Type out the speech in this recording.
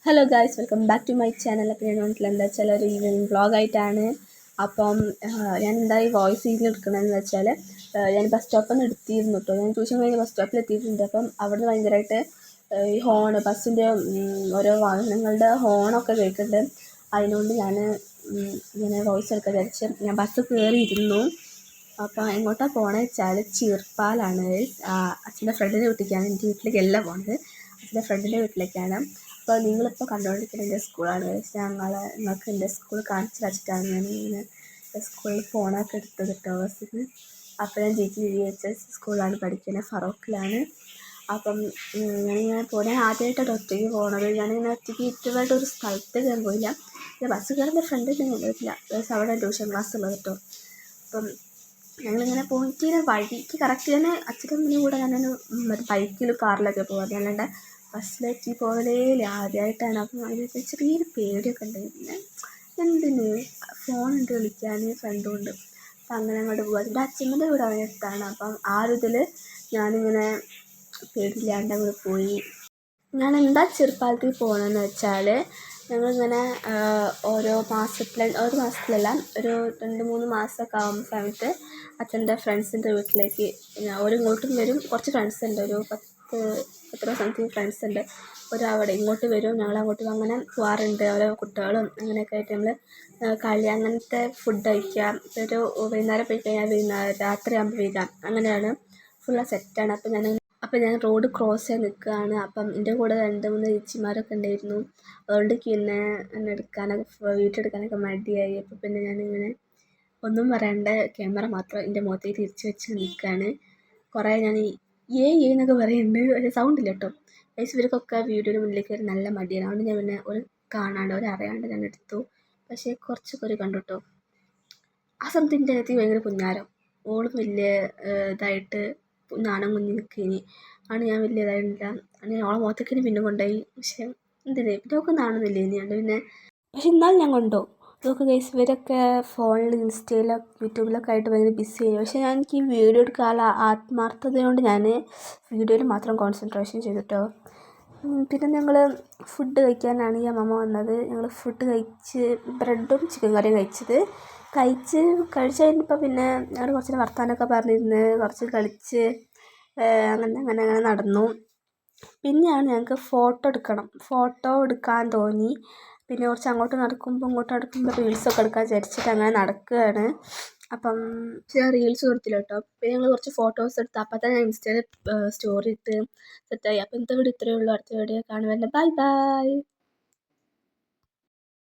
Hello guys, welcome back to my channel. അപ്പോൾ ഞാൻ വന്നിട്ടില്ല എന്താ വെച്ചാൽ ഒരു ഈവനിങ് വ്ളോഗായിട്ടാണ്. അപ്പം ഞാൻ എന്താ ഈ വോയിസ് ഇതിൽ എടുക്കണമെന്ന് വെച്ചാൽ ഞാൻ ബസ് സ്റ്റോപ്പിൽ നിന്ന് എടുത്തിരുന്നു കേട്ടോ. ഞാൻ ട്യൂഷൻ കഴിഞ്ഞ് ബസ് സ്റ്റോപ്പിൽ എത്തിയിട്ടുണ്ട്. അപ്പം അവിടെ നിന്ന് ഭയങ്കരമായിട്ട് ഈ ബസ്സിൻ്റെ ഓരോ വാഹനങ്ങളുടെ ഹോണൊക്കെ കേൾക്കുന്നുണ്ട്. അതിനുകൊണ്ട് ഞാൻ ഇങ്ങനെ വോയിസ് എടുക്കാൻ വിചാരിച്ച് ഞാൻ ബസ് കയറിയിരുന്നു. അപ്പം എങ്ങോട്ടാണ് പോകണമെന്ന് വെച്ചാൽ ചീർപ്പാലാണ്. അച്ഛൻ്റെ ഫ്രണ്ടിൻ്റെ വീട്ടിലേക്കാണ്. എൻ്റെ വീട്ടിലേക്കല്ല പോകുന്നത്, അച്ഛൻ്റെ ഫ്രണ്ടിൻ്റെ വീട്ടിലേക്കാണ്. അപ്പോൾ നിങ്ങളിപ്പോൾ കണ്ടുകൊണ്ടിരിക്കുന്ന എൻ്റെ സ്കൂളാണ്. നിങ്ങൾക്ക് എൻ്റെ സ്കൂൾ കാണിച്ചു വെച്ചിട്ടാണ് ഞാൻ ഇങ്ങനെ സ്കൂളിൽ ഫോണൊക്കെ എടുത്തത് കേട്ടോ ബസ്സിന്. അപ്പോൾ ഞാൻ GTVHS സ്കൂളിലാണ് പഠിക്കുന്നത്, ഫറോക്കിലാണ്. അപ്പം ഞാൻ ആദ്യമായിട്ടാണ് ഒറ്റയ്ക്ക് പോകണത്. ഞാനിങ്ങനെ ഒറ്റയ്ക്ക് ഇതുമായിട്ട് ഒരു സ്ഥലത്തേക്ക് ഞാൻ പോയില്ല. ബസ് കയറുന്ന ഫ്രണ്ടിൽ ഞാൻ പോയിട്ടില്ല. അവിടെ ട്യൂഷൻ ക്ലാസ് ഉള്ളത് കേട്ടോ. അപ്പം ഞങ്ങളിങ്ങനെ പോയിട്ട് ഇങ്ങനെ വഴിക്ക് കറക്റ്റ് തന്നെ അച്ഛൻ്റെ കൂടെ ഞാനൊരു ബൈക്കിലും കാറിലൊക്കെ പോകുന്നത്, അല്ലാണ്ട് ബസ്സിലെത്തി പോകലേ ആദ്യമായിട്ടാണ്. അപ്പം അതിനൊക്കെ ചെറിയൊരു പേടിയൊക്കെ ഉണ്ടായിരുന്നു. എന്തിന് ഫോണുണ്ട് വിളിക്കാൻ, ഫ്രണ്ടുണ്ട്. അപ്പം അങ്ങനെ അങ്ങോട്ട് പോകുക. എൻ്റെ അച്ഛൻ്റെ വീട് അവിടെ അടുത്താണ്. അപ്പം ആ ഒരു ഇതിൽ ഞാനിങ്ങനെ പേടിയില്ലാണ്ട് അങ്ങോട്ട് പോയി. ഞാൻ എന്താ ചെറുപ്പാലത്തിൽ പോകണമെന്ന് വെച്ചാൽ ഞങ്ങളിങ്ങനെ ഒരു മാസത്തിലല്ല, ഒരു 2-3 മാസമൊക്കെ ആകുന്ന സമയത്ത് അച്ഛൻ്റെ ഫ്രണ്ട്സിൻ്റെ വീട്ടിലേക്ക് ഇങ്ങോട്ടും വരും. കുറച്ച് ഫ്രണ്ട്സ് ഉണ്ട്, ഒരു 10 സംതിങ് ഫ്രണ്ട്സ് ഉണ്ട്. അവിടെ ഇങ്ങോട്ട് വരും, ഞങ്ങളങ്ങോട്ട് അങ്ങനെ പോകാറുണ്ട്. ഓരോ കുട്ടികളും അങ്ങനെയൊക്കെ ആയിട്ട് നമ്മൾ കളി അങ്ങനത്തെ ഫുഡ് കഴിക്കാം. ഒരു വൈകുന്നേരം പോയി കഴിഞ്ഞാൽ രാത്രിയാകുമ്പോൾ വരാം. അങ്ങനെയാണ്, ഫുള്ള് സെറ്റാണ്. അപ്പം ഞാൻ റോഡ് ക്രോസ് ചെയ്യാൻ നിൽക്കുകയാണ്. അപ്പം എൻ്റെ കൂടെ 2-3 ചേച്ചിമാരൊക്കെ ഉണ്ടായിരുന്നു. അതുകൊണ്ട് പിന്നെ വീഡിയോ എടുക്കാനൊക്കെ മടിയായി. അപ്പം പിന്നെ ഞാനിങ്ങനെ ഒന്നും പറയാണ്ട് ക്യാമറ മാത്രം എൻ്റെ മുഖത്തേക്ക് തിരിച്ച് വെച്ച് നിൽക്കുകയാണ്. കുറേ ഞാൻ എന്നൊക്കെ പറയുന്നുണ്ട്, പക്ഷേ സൗണ്ട് ഇല്ല കേട്ടോ. ഇവർക്കൊക്കെ വീഡിയോയുടെ മുന്നിലേക്ക് വരാൻ നല്ല മടിയാണ്. അതുകൊണ്ട് ഞാൻ പിന്നെ അറിയാണ്ട് ഞാൻ എടുത്തു. പക്ഷേ കുറച്ചൊക്കെ ഒരു കണ്ടു കേട്ടോ. ആ സമയത്ത് എൻ്റെ അടുത്ത് ഭയങ്കര പുന്നാരം. ഓളും വലിയ ഇതായിട്ട് നാണം കുഞ്ഞി നിൽക്കുകയിനി. ആണ് ഞാൻ വലിയ ഇതായിട്ടില്ല. അങ്ങനെ ഓളെ മുഖത്തേക്കിന് പിന്നെ കൊണ്ടുപോയി. പക്ഷേ എന്തിന് പിന്നെ ഒക്കെ നാണമൊന്നുമില്ല ഇനി ഉണ്ട് പിന്നെ. പക്ഷെ എന്നാലും ഞാൻ കൊണ്ടുപോകും. ഇതൊക്കെ ഗൈസ്, ഇവരൊക്കെ ഫോണിൽ ഇൻസ്റ്റയിലോ യൂട്യൂബിലൊക്കെ ആയിട്ട് ഭയങ്കര ബിസി ആയി. പക്ഷേ എനിക്ക് ഈ വീഡിയോ എടുക്കാനുള്ള ആത്മാർത്ഥത കൊണ്ട് ഞാൻ വീഡിയോയിൽ മാത്രം കോൺസെൻട്രേഷൻ ചെയ്തിട്ടോ. പിന്നെ ഞങ്ങൾ ഫുഡ് കഴിക്കാനാണ് ഈ അമ്മമ്മ വന്നത്. ഞങ്ങൾ ഫുഡ് കഴിച്ച് ബ്രെഡും ചിക്കൻ കറിയും കഴിച്ച് കഴിഞ്ഞപ്പോൾ പിന്നെ ഞങ്ങൾ കുറച്ച് വർത്താനമൊക്കെ പറഞ്ഞിരുന്ന് കുറച്ച് കളിച്ച് അങ്ങനെ നടന്നു. പിന്നെയാണ് ഞങ്ങൾക്ക് ഫോട്ടോ എടുക്കാൻ തോന്നി. പിന്നെ കുറച്ച് അങ്ങോട്ട് നടക്കുമ്പോൾ റീൽസൊക്കെ എടുക്കാൻ വിചാരിച്ചിട്ട് അങ്ങനെ നടക്കുകയാണ്. അപ്പം ഞാൻ റീൽസ് കൊടുത്തില്ല കേട്ടോ. പിന്നെ ഞങ്ങൾ കുറച്ച് ഫോട്ടോസ് എടുത്ത് അപ്പം തന്നെ ഞാൻ ഇൻസ്റ്റയിൽ സ്റ്റോറി ഇട്ട് സെറ്റായി. അപ്പം ഇന്നത്തെ വീഡിയോ ഇത്രയേ ഉള്ളൂ. അടുത്ത വീഡിയോ കാണുമ്പോൾ ബൈ ബൈ.